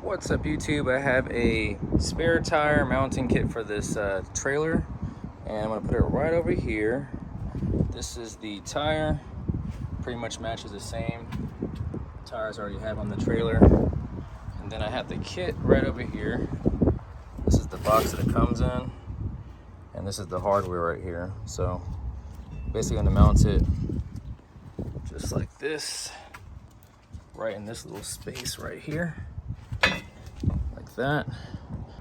What's up, YouTube? I have a spare tire mounting kit for this trailer, and I'm gonna put it right over here. This is the tire, pretty much matches the same tires I already have on the trailer. And then I have the kit right over here. This is the box that it comes in, and this is the hardware right here. So basically I'm gonna mount it just like this, right in this little space right here, like that.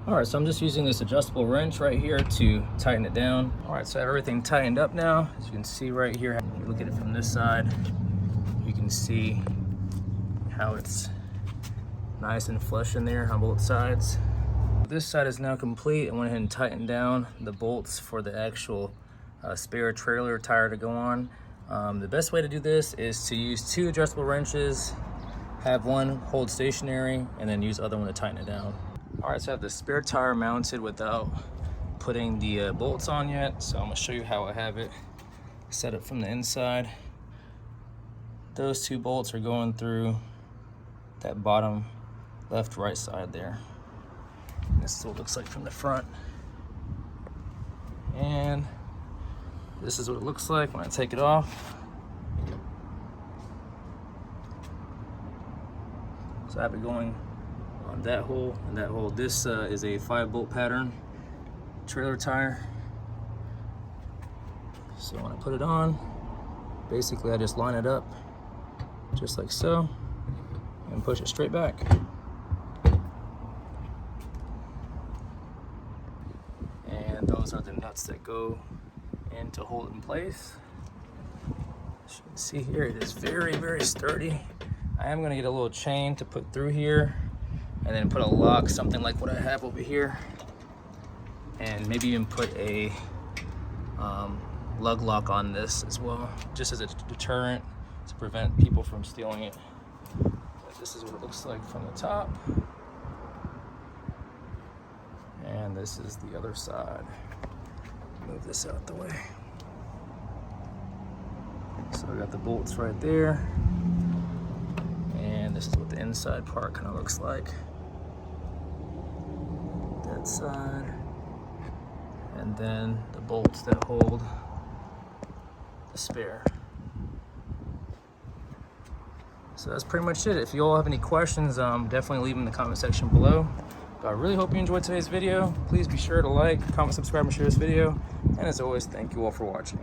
All right, so I'm just using this adjustable wrench right here to tighten it down. All right, so I have everything tightened up now. As you can see right here, if you look at it from this side, you can see how it's nice and flush in there on both sides. This side is now complete. I went ahead and tightened down the bolts for the actual spare trailer tire to go on. The best way to do this is to use two adjustable wrenches, have one hold stationary, and then use the other one to tighten it down. All right, so I have the spare tire mounted without putting the bolts on yet. So I'm gonna show you how I have it set up from the inside. Those two bolts are going through that bottom left right side there. And this is what it looks like from the front. And this is what it looks like when I take it off. So I have it going on that hole and that hole. This is a 5-bolt pattern trailer tire. So when I put it on, basically I just line it up just like so and push it straight back. And those are the nuts that go in to hold it in place. As you can see here, it is very, very sturdy. I am gonna get a little chain to put through here and then put a lock, something like what I have over here, and maybe even put a lug lock on this as well, just as a deterrent to prevent people from stealing it. But this is what it looks like from the top, and this is the other side. Move this out the way. So I got the bolts right there, and this is what the inside part kind of looks like. That side, and then the bolts that hold the spare. So that's pretty much it. If you all have any questions, definitely leave them in the comment section below. But I really hope you enjoyed today's video. Please be sure to like, comment, subscribe, and share this video. And as always, thank you all for watching.